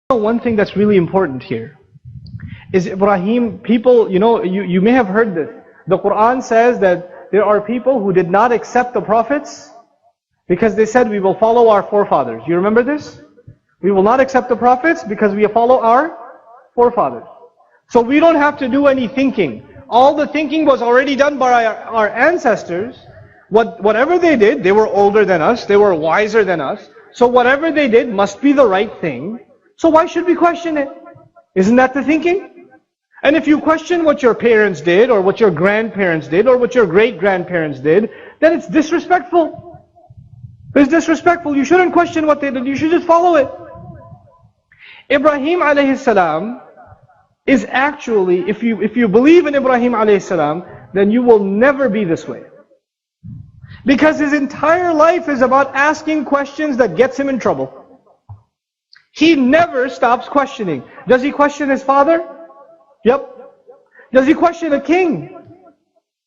One thing that's really important here is Ibrahim, people, you may have heard this. The Quran says that there are people who did not accept the prophets because they said, we will follow our forefathers. You remember this? We will not accept the prophets because we follow our forefathers. So we don't have to do any thinking. All the thinking was already done by our ancestors. Whatever they did, they were older than us, they were wiser than us. So whatever they did must be the right thing. So why should we question it? Isn't that the thinking? And if you question what your parents did, or what your grandparents did, or what your great-grandparents did, then it's disrespectful. It's disrespectful. You shouldn't question what they did, you should just follow it. Ibrahim alayhi salam is actually, if you believe in Ibrahim alayhi salam, then you will never be this way. Because his entire life is about asking questions that gets him in trouble. He never stops questioning. Does he question his father? Yep. Does he question a king?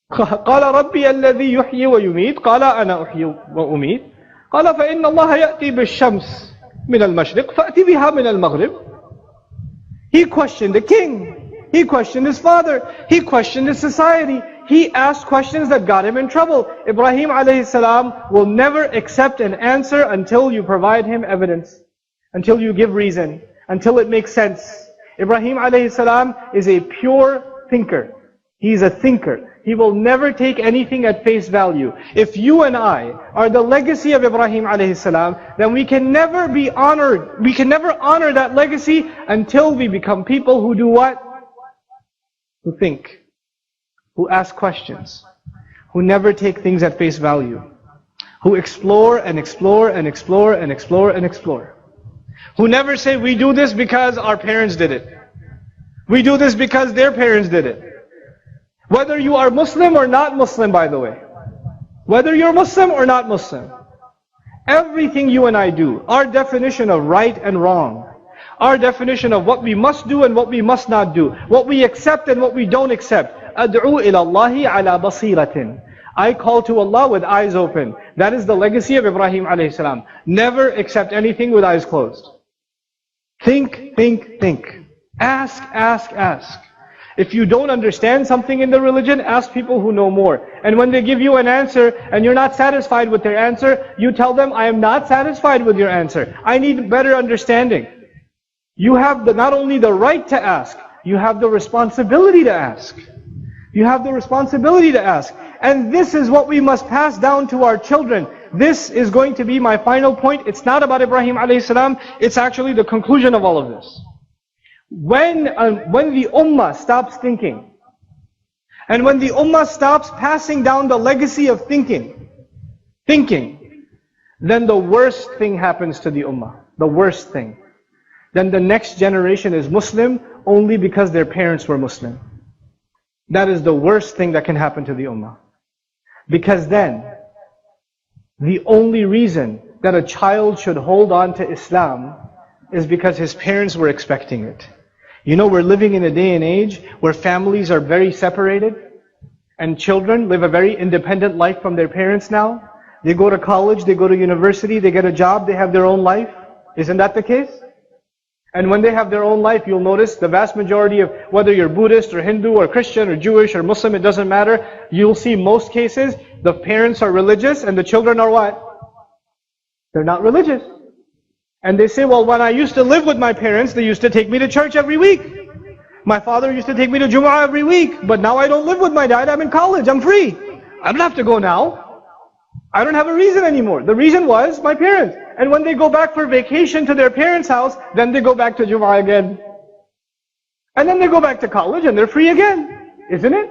قال ربي الذي يحيي ويميت قال أنا أحيي وأميت قال فإن الله يأتي بالشمس من المشرق فأتي بها من المغرب. He questioned the king. He questioned his father. He questioned his society. He asked questions that got him in trouble. Ibrahim alayhi salam will never accept an answer until you provide him evidence. Until you give reason, until it makes sense. Ibrahim alayhi salam is a pure thinker. He's a thinker. He will never take anything at face value. If you and I are the legacy of Ibrahim alayhi salam, then we can never be honored. We can never honor that legacy until we become people who do what? Who think. Who ask questions. Who never take things at face value. Who explore and explore and explore and explore and explore. Who never say, we do this because our parents did it. We do this because their parents did it. Whether you are Muslim or not Muslim, by the way. Whether you're Muslim or not Muslim. Everything you and I do, our definition of right and wrong, our definition of what we must do and what we must not do, what we accept and what we don't accept. أَدْعُو إِلَى اللَّهِ عَلَى بَصِيرَةٍ. I call to Allah with eyes open. That is the legacy of Ibrahim alayhi salam. Never accept anything with eyes closed. Think, think, think. Ask, ask, ask. If you don't understand something in the religion, ask people who know more. And when they give you an answer and you're not satisfied with their answer, you tell them, I am not satisfied with your answer. I need better understanding. You have not only the right to ask, you have the responsibility to ask. You have the responsibility to ask. And this is what we must pass down to our children. This is going to be my final point. It's not about Ibrahim alayhi salam. It's actually the conclusion of all of this. When the ummah stops thinking, and when the ummah stops passing down the legacy of thinking, then the worst thing happens to the ummah. The worst thing. Then the next generation is Muslim only because their parents were Muslim. That is the worst thing that can happen to the ummah. Because then, the only reason that a child should hold on to Islam is because his parents were expecting it. You know, we're living in a day and age where families are very separated, and children live a very independent life from their parents now. They go to college, they go to university, they get a job, they have their own life. Isn't that the case? And when they have their own life, you'll notice the vast majority of, whether you're Buddhist or Hindu or Christian or Jewish or Muslim, it doesn't matter. You'll see most cases, the parents are religious and the children are what? They're not religious. And they say, well, when I used to live with my parents, they used to take me to church every week. My father used to take me to Jumu'ah every week. But now I don't live with my dad, I'm in college, I'm free. I don't have to go now. I don't have a reason anymore. The reason was my parents. And when they go back for vacation to their parents' house, then they go back to Jumu'ah again. And then they go back to college and they're free again. Isn't it?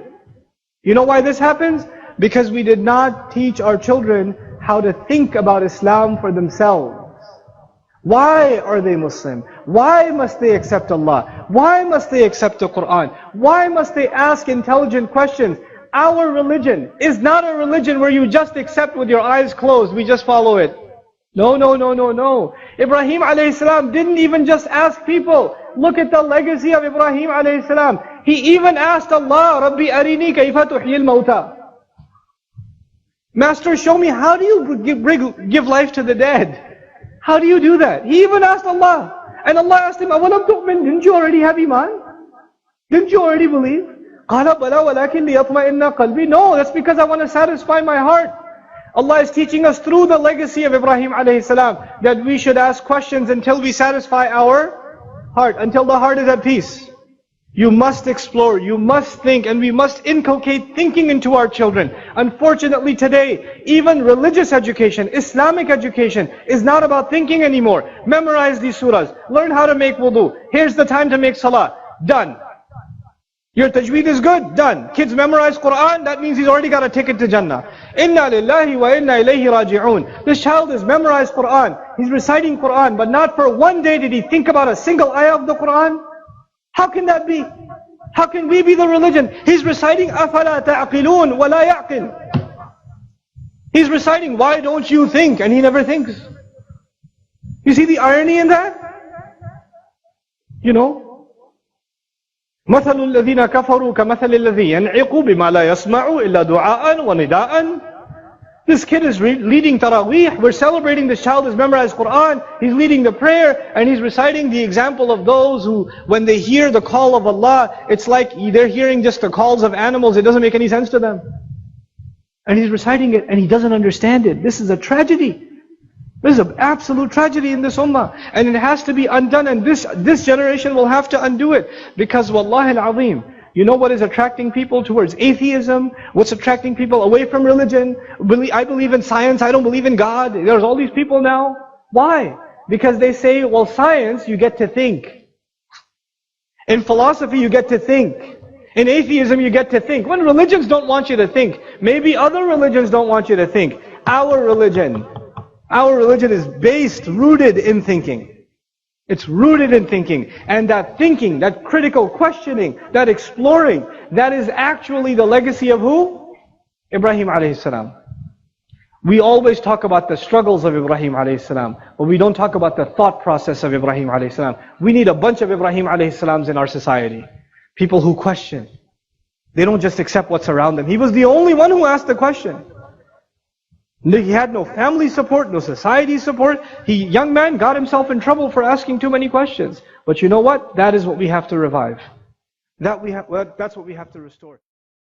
You know why this happens? Because we did not teach our children how to think about Islam for themselves. Why are they Muslim? Why must they accept Allah? Why must they accept the Quran? Why must they ask intelligent questions? Our religion is not a religion where you just accept with your eyes closed, we just follow it. No, no, no, no, no. Ibrahim alayhi salam didn't even just ask people. Look at the legacy of Ibrahim alayhi salam. He even asked Allah, Rabbi arini kayfa tuhyil mawta. Master, show me, how do you give life to the dead? How do you do that? He even asked Allah. And Allah asked him, أَوَلَمْ تُؤْمِنْ? Didn't you already have iman? Didn't you already believe? قَالَ بَلَا وَلَكِنْ لِيَطْمَئِنَّ قَلْبِي. No, that's because I want to satisfy my heart. Allah is teaching us through the legacy of Ibrahim alayhi salam that we should ask questions until we satisfy our heart, until the heart is at peace. You must explore, you must think, and we must inculcate thinking into our children. Unfortunately today, even religious education, Islamic education is not about thinking anymore. Memorize these surahs, learn how to make wudu. Here's the time to make salah. Done. Your tajweed is good, done. Kids memorize Quran, that means he's already got a ticket to Jannah. Inna lillahi wa inna ilayhi raji'un. This child has memorized Quran, he's reciting Quran, but not for one day did he think about a single ayah of the Quran. How can that be? How can we be the religion? He's reciting أَفَلَا تَعْقِلُونَ وَلَا يَعْقِلُ. He's reciting, why don't you think? And he never thinks. You see the irony in that? You know? مَثَلُ الَّذِينَ كَفَرُوا كَمَثَلِ الَّذِي يَنْعِقُ بِمَا لَا يَسْمَعُ إِلَّا دُعَاءً وَنِدَاءً. This kid is leading Taraweeh, we're celebrating this child has memorized Quran, he's leading the prayer, and he's reciting the example of those who, when they hear the call of Allah, it's like they're hearing just the calls of animals, it doesn't make any sense to them. And he's reciting it, and he doesn't understand it. This is a tragedy. This is an absolute tragedy in this ummah. And it has to be undone, and this generation will have to undo it. Because wallahi al-azim, you know what is attracting people towards atheism? What's attracting people away from religion? I believe in science, I don't believe in God. There's all these people now. Why? Because they say, well, science, you get to think. In philosophy, you get to think. In atheism, you get to think. When religions don't want you to think, maybe other religions don't want you to think. Our religion is based, rooted in thinking. It's rooted in thinking. And that thinking, that critical questioning, that exploring, that is actually the legacy of who? Ibrahim alayhi salam. We always talk about the struggles of Ibrahim alayhi salam, but we don't talk about the thought process of Ibrahim alayhi salam. We need a bunch of Ibrahim alayhi salams in our society. People who question. They don't just accept what's around them. He was the only one who asked the question. He had no family support, no society support. Young man got himself in trouble for asking too many questions. But you know what? That is what we have to revive. That's what we have to restore.